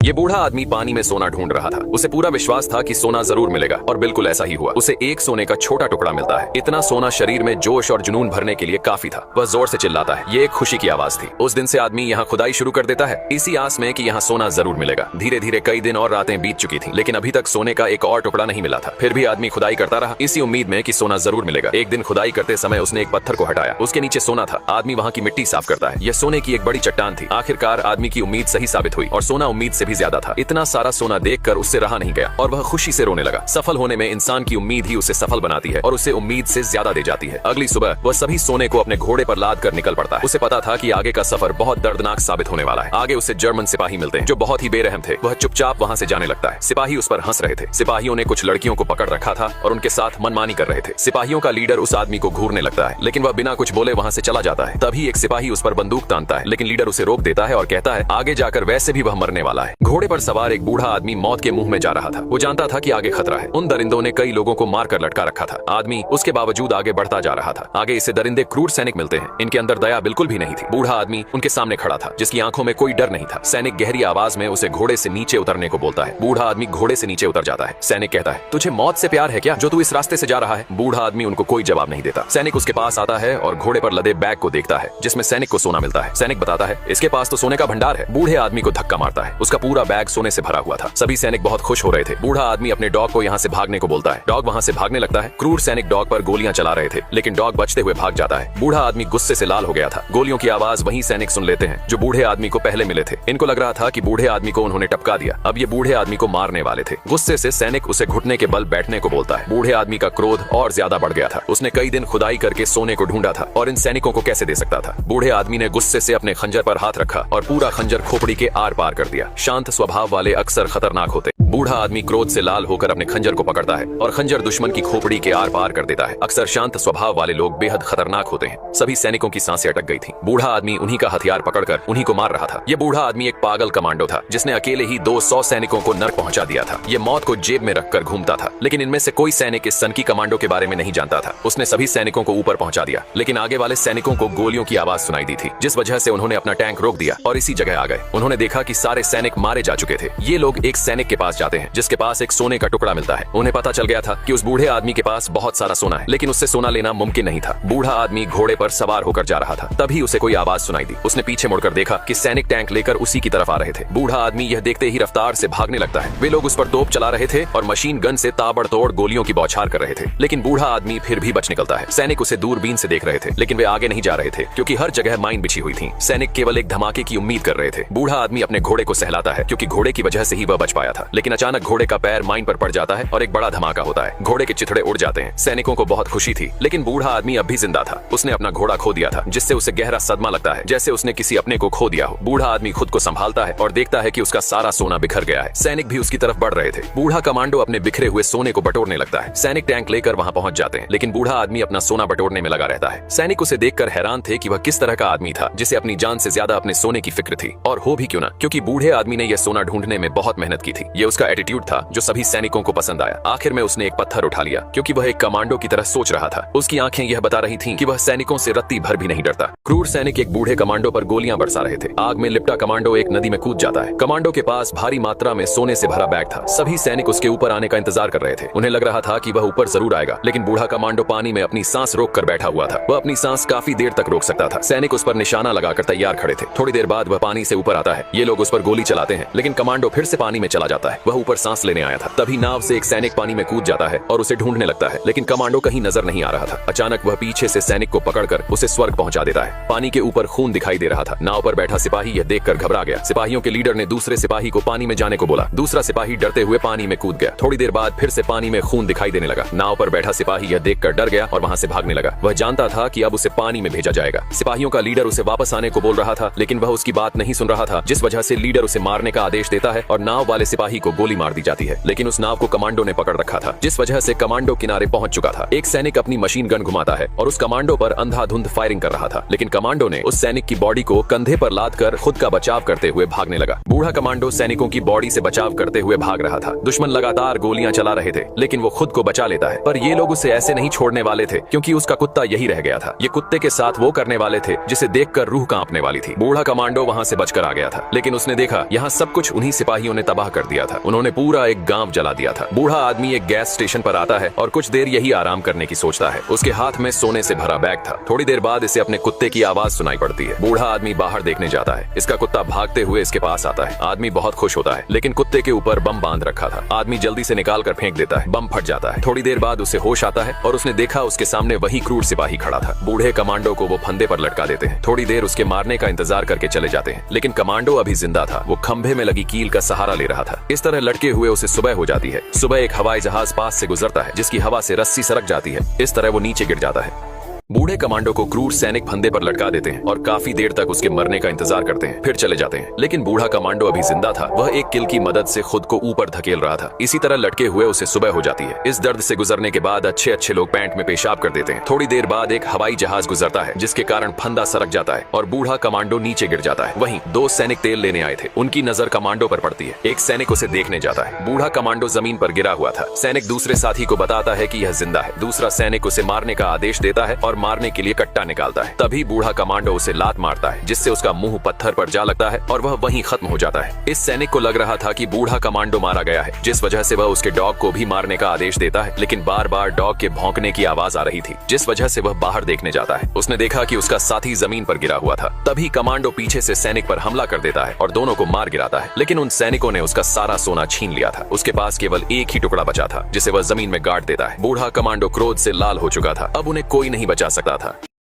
ये बूढ़ा आदमी पानी में सोना ढूंढ रहा था। उसे पूरा विश्वास था कि सोना जरूर मिलेगा और बिल्कुल ऐसा ही हुआ। उसे एक सोने का छोटा टुकड़ा मिलता है। इतना सोना शरीर में जोश और जुनून भरने के लिए काफी था। वह जोर से चिल्लाता है। ये एक खुशी की आवाज थी। उस दिन से आदमी यहाँ खुदाई शुरू कर देता है, इसी आस में कि यहाँ सोना जरूर मिलेगा। धीरे धीरे कई दिन और रातें बीत चुकी थी, लेकिन अभी तक सोने का एक और टुकड़ा नहीं मिला था। फिर भी आदमी खुदाई करता रहा, इसी उम्मीद में कि सोना जरूर मिलेगा। एक दिन खुदाई करते समय उसने एक पत्थर को हटाया। उसके नीचे सोना था। आदमी वहाँ की मिट्टी साफ करता है। यह सोने की एक बड़ी चट्टान थी। आखिरकार आदमी की उम्मीद सही साबित हुई और सोना उम्मीद से भी ज्यादा था। इतना सारा सोना देखकर उससे रहा नहीं गया और वह खुशी से रोने लगा। सफल होने में इंसान की उम्मीद ही उसे सफल बनाती है और उसे उम्मीद से ज्यादा दे जाती है। अगली सुबह वह सभी सोने को अपने घोड़े पर लाद कर निकल पड़ता है। उसे पता था कि आगे का सफर बहुत दर्दनाक साबित होने वाला है। आगे उसे जर्मन सिपाही मिलते हैं जो बहुत ही बेरहम थे। वह चुपचाप वहाँ से जाने लगता है। सिपाही उस पर हंस रहे थे। सिपाहियों ने कुछ लड़कियों को पकड़ रखा था और उनके साथ मनमानी कर रहे थे। सिपाहियों का लीडर उस आदमी को घूरने लगता है, लेकिन वह बिना कुछ बोले वहाँ से चला जाता है। तभी एक सिपाही उस पर बंदूक तानता है, लेकिन लीडर उसे रोक देता है और कहता है आगे जाकर वैसे भी वह मरने वाला है। घोड़े पर सवार एक बूढ़ा आदमी मौत के मुंह में जा रहा था। वो जानता था कि आगे खतरा है। उन दरिंदों ने कई लोगों को मारकर लटका रखा था। आदमी उसके बावजूद आगे बढ़ता जा रहा था। आगे इसे दरिंदे क्रूर सैनिक मिलते हैं। इनके अंदर दया बिल्कुल भी नहीं थी। बूढ़ा आदमी उनके सामने खड़ा था, जिसकी आंखों में कोई डर नहीं था। सैनिक गहरी आवाज में उसे घोड़े से नीचे उतरने को बोलता है। बूढ़ा आदमी घोड़े से नीचे उतर जाता है। सैनिक कहता है तुझे मौत से प्यार है क्या, जो तू इस रास्ते से जा रहा है? बूढ़ा आदमी उनको कोई जवाब नहीं देता। सैनिक उसके पास आता है और घोड़े पर लदे बैग को देखता है, जिसमें सैनिक को सोना मिलता है। सैनिक बताता है इसके पास तो सोने का भंडार है। बूढ़े आदमी को धक्का मारता है। उसका पूरा बैग सोने से भरा हुआ था। सभी सैनिक बहुत खुश हो रहे थे। बूढ़ा आदमी अपने डॉग को यहाँ से भागने को बोलता है। डॉग वहाँ से भागने लगता है। क्रूर सैनिक डॉग पर गोलियां चला रहे थे, लेकिन डॉग बचते हुए भाग जाता है। बूढ़ा आदमी गुस्से से लाल हो गया था। गोलियों की आवाज वही सैनिक सुन लेते हैं जो बूढ़े आदमी को पहले मिले थे। इनको लग रहा था कि बूढ़े आदमी को उन्होंने टपका दिया। अब ये बूढ़े आदमी को मारने वाले थे। गुस्से से सैनिक उसे घुटने के बल बैठने को बोलता है। बूढ़े आदमी का क्रोध और ज्यादा बढ़ गया था। उसने कई दिन खुदाई करके सोने को ढूंढा था और इन सैनिकों को कैसे दे सकता था। बूढ़े आदमी ने गुस्से से अपने खंजर पर हाथ रखा और पूरा खंजर खोपड़ी के आर पार कर दिया। शांत स्वभाव वाले अक्सर खतरनाक होते। बूढ़ा आदमी क्रोध से लाल होकर अपने खंजर को पकड़ता है और खंजर दुश्मन की खोपड़ी के आर पार कर देता है। अक्सर शांत स्वभाव वाले लोग बेहद खतरनाक होते हैं। सभी सैनिकों की सांसें अटक गई थीं। बूढ़ा आदमी उन्हीं का हथियार पकड़कर उन्हीं को मार रहा था। ये बूढ़ा आदमी एक पागल कमांडो था, जिसने अकेले ही 200 सैनिकों को नर्क पहुंचा दिया था। ये मौत को जेब में रखकर घूमता था, लेकिन इनमें से कोई सैनिक इस सनकी कमांडो के बारे में नहीं जानता था। उसने सभी सैनिकों को ऊपर पहुंचा दिया, लेकिन आगे वाले सैनिकों को गोलियों की आवाज सुनाई दी थी, जिस वजह से उन्होंने अपना टैंक रोक दिया और इसी जगह आ गए। उन्होंने देखा कि सारे सैनिक मारे जा चुके थे। ये लोग एक सैनिक के पास जाते हैं, जिसके पास एक सोने का टुकड़ा मिलता है। उन्हें पता चल गया था कि उस बूढ़े आदमी के पास बहुत सारा सोना है, लेकिन उससे सोना लेना मुमकिन नहीं था। बूढ़ा आदमी घोड़े पर सवार होकर जा रहा था। तभी उसे कोई आवाज सुनाई दी। उसने पीछे मुड़कर देखा कि सैनिक टैंक लेकर उसी की तरफ आ रहे थे। बूढ़ा आदमी यह देखते ही रफ्तार से भागने लगता है। वे लोग उस पर तोप चला रहे थे और मशीन गन से ताबड़तोड़ गोलियों की बौछार कर रहे थे, लेकिन बूढ़ा आदमी फिर भी बच निकलता है। सैनिक उसे दूरबीन से देख रहे थे, लेकिन वे आगे नहीं जा रहे थे, क्योंकि हर जगह माइन बिछी हुई थी। सैनिक केवल एक धमाके की उम्मीद कर रहे थे। बूढ़ा आदमी अपने घोड़े को सहलाता है, क्योंकि घोड़े की वजह से ही वह बच पाया था, लेकिन अचानक घोड़े का पैर माइन पर पड़ जाता है और एक बड़ा धमाका होता है। घोड़े के चिथड़े उड़ जाते हैं। सैनिकों को बहुत खुशी थी, लेकिन बूढ़ा आदमी अब भी जिंदा था। उसने अपना घोड़ा खो दिया था, जिससे उसे गहरा सदमा लगता है, जैसे उसने किसी अपने को खो दिया हो। बूढ़ा आदमी खुद को संभालता है और देखता है कि उसका सारा सोना बिखर गया है। सैनिक भी उसकी तरफ बढ़ रहे थे। बूढ़ा कमांडो अपने बिखरे हुए सोने को बटोरने लगता है। सैनिक टैंक लेकर वहां पहुंच जाते हैं, लेकिन बूढ़ा आदमी अपना सोना बटोरने में लगा रहता है। सैनिक उसे देखकर हैरान थे कि वह किस तरह का आदमी था, जिसे अपनी जान से ज्यादा अपने सोने की फिक्र थी। और हो भी क्यों ना, क्योंकि बूढ़े आदमी ने यह सोना ढूंढने में बहुत मेहनत की थी। यह उसका एटीट्यूड था जो सभी सैनिकों को पसंद आया। आखिर में उसने एक पत्थर उठा लिया, क्योंकि वह एक कमांडो की तरह सोच रहा था। उसकी आंखें यह बता रही थीं कि वह सैनिकों से रत्ती भर भी नहीं डरता। क्रूर सैनिक एक बूढ़े कमांडो पर गोलियां बरसा रहे थे। आग में लिपटा कमांडो एक नदी में कूद जाता है। कमांडो के पास भारी मात्रा में सोने से भरा बैग था। सभी सैनिक उसके ऊपर आने का इंतजार कर रहे थे। उन्हें लग रहा था कि वह ऊपर जरूर आएगा, लेकिन बूढ़ा कमांडो पानी में अपनी सांस रोक कर बैठा हुआ था। वह अपनी सांस काफी देर तक रोक सकता था। सैनिक उस पर निशाना लगाकर तैयार खड़े थे। थोड़ी देर बाद वह पानी से ऊपर आता है। ये लोग उस पर गोली चलाते हैं, लेकिन कमांडो फिर से पानी में चला जाता है। वह ऊपर सांस लेने आया था। तभी नाव से एक सैनिक पानी में कूद जाता है और उसे ढूंढने लगता है, लेकिन कमांडो कहीं नजर नहीं आ रहा था। अचानक वह पीछे से सैनिक को पकड़कर उसे स्वर्ग पहुंचा देता है। पानी के ऊपर खून दिखाई दे रहा था। नाव पर बैठा सिपाही यह देखकर घबरा गया। सिपाहियों के लीडर ने दूसरे सिपाही को पानी में जाने को बोला। दूसरा सिपाही डरते हुए पानी में कूद गया। थोड़ी देर बाद फिर से पानी में खून दिखाई देने लगा। नाव पर बैठा सिपाही यह देखकर डर गया और वहां से भागने लगा। वह जानता था कि अब उसे पानी में भेजा जाएगा। सिपाहियों का लीडर उसे वापस आने को बोल रहा था, लेकिन वह उसकी बात नहीं सुन रहा था, जिस वजह से लीडर उसे मारने का आदेश देता है और नाव वाले सिपाही को गोली मार दी जाती है, लेकिन उस नाव को कमांडो ने पकड़ रखा था, जिस वजह से कमांडो किनारे पहुंच चुका था। एक सैनिक अपनी मशीन गन घुमाता है और उस कमांडो पर अंधाधुंध फायरिंग कर रहा था, लेकिन कमांडो ने उस सैनिक की बॉडी को कंधे पर लाद कर खुद का बचाव करते हुए भागने लगा। बूढ़ा कमांडो सैनिकों की बॉडी से बचाव करते हुए भाग रहा था। दुश्मन लगातार गोलियां चला रहे थे, लेकिन वो खुद को बचा लेता है। पर ये लोग उसे ऐसे नहीं छोड़ने वाले थे, क्योंकि उसका कुत्ता यही रह गया था। ये कुत्ते के साथ वो करने वाले थे जिसे देखकर रूह कांपने वाली थी। बूढ़ा कमांडो वहां से बचकर आ गया था, लेकिन उसने देखा यहाँ सब कुछ उन्हीं सिपाहियों ने तबाह कर दिया था। उन्होंने पूरा एक गांव जला दिया था। बूढ़ा आदमी एक गैस स्टेशन पर आता है और कुछ देर यही आराम करने की सोचता है। उसके हाथ में सोने से भरा बैग था। थोड़ी देर बाद इसे अपने कुत्ते की आवाज सुनाई पड़ती है। बूढ़ा आदमी बाहर देखने जाता है। इसका कुत्ता भागते हुए इसके पास आता है। आदमी बहुत खुश होता है, लेकिन कुत्ते के ऊपर बम बांध रखा था। आदमी जल्दी से निकाल कर फेंक देता है। बम फट जाता है। थोड़ी देर बाद उसे होश आता है और उसने देखा उसके सामने वही क्रूर सिपाही खड़ा था। बूढ़े कमांडो को वो फंदे पर लटका देते हैं। थोड़ी देर उसके मारने का इंतजार करके चले जाते हैं, लेकिन कमांडो अभी जिंदा था। वो खंभे में लगी कील का सहारा ले रहा था। इस तरह लटके हुए उसे सुबह हो जाती है। सुबह एक हवाई जहाज पास से गुजरता है, जिसकी हवा से रस्सी सरक जाती है। इस तरह वो नीचे गिर जाता है। बूढ़े कमांडो को क्रूर सैनिक फंदे पर लटका देते हैं और काफी देर तक उसके मरने का इंतजार करते हैं, फिर चले जाते हैं। लेकिन बूढ़ा कमांडो अभी जिंदा था। वह एक किल की मदद से खुद को ऊपर धकेल रहा था। इसी तरह लटके हुए उसे सुबह हो जाती है। इस दर्द से गुजरने के बाद अच्छे अच्छे लोग पैंट में पेशाब कर देते हैं। थोड़ी देर बाद एक हवाई जहाज गुजरता है, जिसके कारण फंदा सरक जाता है और बूढ़ा कमांडो नीचे गिर जाता है। वहीं दो सैनिक तेल लेने आए थे। उनकी नजर कमांडो पर पड़ती है। एक सैनिक उसे देखने जाता है। बूढ़ा कमांडो जमीन पर गिरा हुआ था। सैनिक दूसरे साथी को बताता है कि यह जिंदा है। दूसरा सैनिक उसे मारने का आदेश देता है और मारने के लिए कट्टा निकालता है। तभी बूढ़ा कमांडो उसे लात मारता है, जिससे उसका मुंह पत्थर पर जा लगता है और वह वहीं खत्म हो जाता है। इस सैनिक को लग रहा था कि बूढ़ा कमांडो मारा गया है, जिस वजह से वह उसके डॉग को भी मारने का आदेश देता है, लेकिन बार बार डॉग के भौंकने की आवाज आ रही थी, जिस वजह से वह बाहर देखने जाता है। उसने देखा कि उसका साथी जमीन पर गिरा हुआ था। तभी कमांडो पीछे से सैनिक पर हमला कर देता है और दोनों को मार गिराता है, लेकिन उन सैनिकों ने उसका सारा सोना छीन लिया था। उसके पास केवल एक ही टुकड़ा बचा था, जिसे वह जमीन में गाड़ देता है। बूढ़ा कमांडो क्रोध से लाल हो चुका था। अब उन्हें कोई नहीं बचा सकता था।